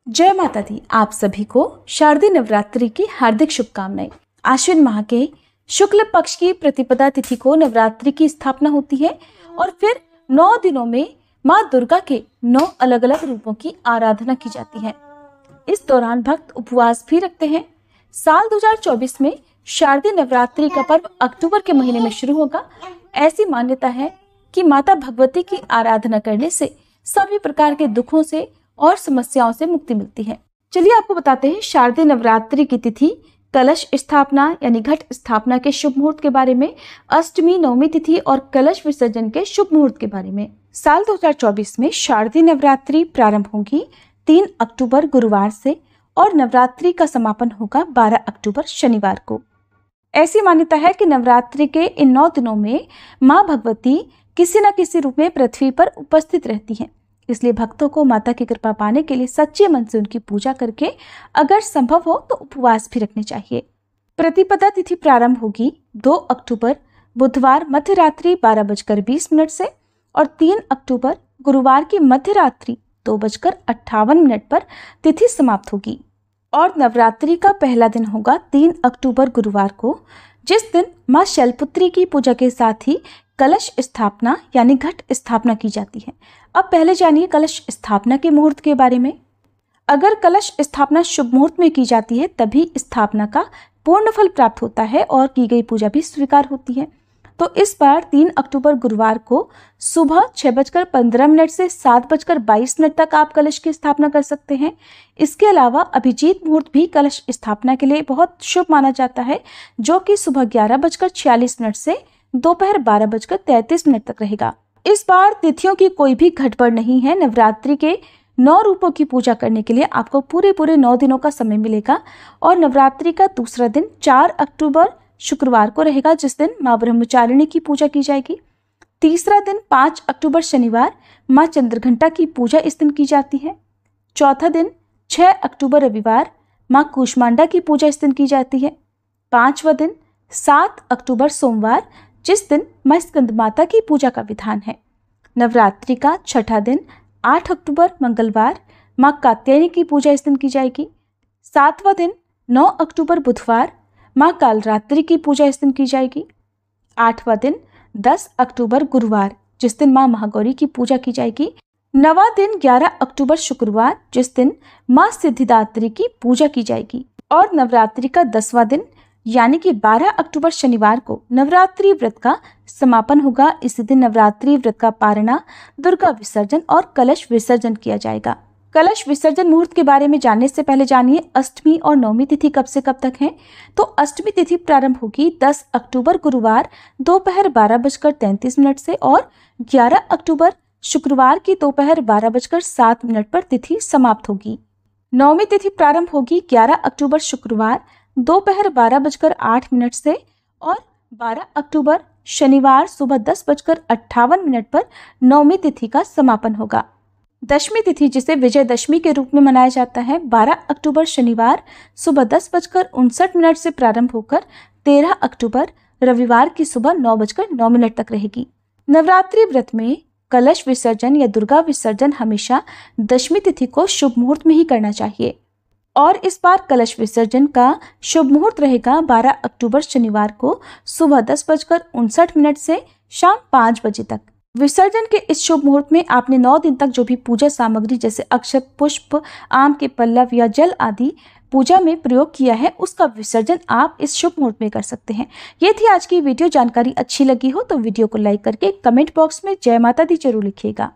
जय माता दी। आप सभी को शारदीय नवरात्रि की हार्दिक शुभकामनाएं। आश्विन माह के शुक्ल पक्ष की प्रतिपदा तिथि को नवरात्रि की स्थापना होती है और फिर 9 दिनों में माँ दुर्गा के 9 अलग अलग रूपों की आराधना की जाती है। इस दौरान भक्त उपवास भी रखते हैं। साल 2024 में शारदीय नवरात्रि का पर्व अक्टूबर के महीने में शुरू होगा। ऐसी मान्यता है कि माता भगवती की आराधना करने से सभी प्रकार के दुखों से और समस्याओं से मुक्ति मिलती है। चलिए आपको बताते हैं शारदीय नवरात्रि की तिथि, कलश स्थापना यानी घट स्थापना के शुभ मुहूर्त के बारे में, अष्टमी, नवमी तिथि और कलश विसर्जन के शुभ मुहूर्त के बारे में। साल 2024 में शारदीय नवरात्रि प्रारंभ होगी 3 अक्टूबर गुरुवार से और नवरात्रि का समापन होगा 12 अक्टूबर शनिवार को। ऐसी मान्यता है कि नवरात्रि के इन 9 दिनों में माँ भगवती किसी न किसी रूप में पृथ्वी पर उपस्थित रहती हैं। इसलिए भक्तों को माता की कृपा पाने के लिए सच्चे मन से उनकी पूजा करके अगर संभव हो तो उपवास भी रखने चाहिए। प्रतिपदा तिथि प्रारंभ होगी 2 अक्टूबर बुधवार मध्य रात्रि 12:20 से और 3 अक्टूबर गुरुवार की मध्य रात्रि 2:58 पर तिथि समाप्त होगी। और नवरात्रि का पहला दिन होगा 3 अक्टूबर गुरुवार को, जिस दिन माँ शैलपुत्री की पूजा के साथ ही कलश स्थापना यानी घट स्थापना की जाती है। अब पहले जानिए कलश स्थापना के मुहूर्त के बारे में। अगर कलश स्थापना शुभ मुहूर्त में की जाती है तभी स्थापना का पूर्ण फल प्राप्त होता है और की गई पूजा भी स्वीकार होती है। तो इस बार 3 अक्टूबर गुरुवार को सुबह 6:15 से 7:22 तक आप कलश की स्थापना कर सकते हैं। इसके अलावा अभिजीत मुहूर्त भी कलश स्थापना के लिए बहुत शुभ माना जाता है, जो कि सुबह 11:46 से दोपहर 12:33 तक रहेगा। इस बार तिथियों की कोई भी गड़बड़ नहीं है। नवरात्रि के 9 रूपों की पूजा करने के लिए आपको पूरे 9 दिनों का समय मिलेगा और नवरात्रि का दूसरा दिन 4 अक्टूबर शुक्रवार को रहेगा, जिस दिन माँ ब्रह्मचारिणी की पूजा की जाएगी। तीसरा दिन 5 अक्टूबर शनिवार माँ चंद्रघंटा की पूजा इस दिन की जाती है। चौथा दिन 6 अक्टूबर रविवार माँ कूष्मांडा की पूजा इस दिन की जाती है। 5वां दिन 7 अक्टूबर सोमवार, जिस दिन माँ स्कंद माता की पूजा का विधान है। नवरात्रि का छठा दिन 8 अक्टूबर मंगलवार माँ कात्यायनी की पूजा इस दिन की जाएगी। 7वां दिन 9 अक्टूबर बुधवार माँ कालरात्रि की पूजा इस दिन की जाएगी। 8वां दिन 10 अक्टूबर गुरुवार, जिस दिन माँ महागौरी की पूजा की जाएगी। 9वां दिन 11 अक्टूबर शुक्रवार, जिस दिन माँ सिद्धिदात्री की पूजा की जाएगी। और नवरात्रि का 10वां दिन यानी कि 12 अक्टूबर शनिवार को नवरात्रि व्रत का समापन होगा। इसी दिन नवरात्रि व्रत का पारणा, दुर्गा विसर्जन और कलश विसर्जन किया जाएगा। कलश विसर्जन मुहूर्त के बारे में जानने से पहले जानिए अष्टमी और नवमी तिथि कब से कब तक है। तो अष्टमी तिथि प्रारंभ होगी 10 अक्टूबर गुरुवार दोपहर 12:33 से और 11 अक्टूबर शुक्रवार की दोपहर 12:07 पर तिथि समाप्त होगी। नवमी तिथि प्रारंभ होगी 11 अक्टूबर शुक्रवार दोपहर 12:08 से और 12 अक्टूबर शनिवार सुबह 10:58 पर नवमी तिथि का समापन होगा। दशमी तिथि, जिसे विजयदशमी के रूप में मनाया जाता है, 12 अक्टूबर शनिवार सुबह 10:59 से प्रारंभ होकर 13 अक्टूबर रविवार की सुबह 9:09 तक रहेगी। नवरात्रि व्रत में कलश विसर्जन या दुर्गा विसर्जन हमेशा दशमी तिथि को शुभ मुहूर्त में ही करना चाहिए और इस बार कलश विसर्जन का शुभ मुहूर्त रहेगा 12 अक्टूबर शनिवार को सुबह 10:59 से शाम 5 बजे तक। विसर्जन के इस शुभ मुहूर्त में आपने 9 दिन तक जो भी पूजा सामग्री जैसे अक्षत, पुष्प, आम के पल्लव या जल आदि पूजा में प्रयोग किया है, उसका विसर्जन आप इस शुभ मुहूर्त में कर सकते हैं। ये थी आज की वीडियो। जानकारी अच्छी लगी हो तो वीडियो को लाइक करके कमेंट बॉक्स में जय माता दी जरूर लिखिएगा।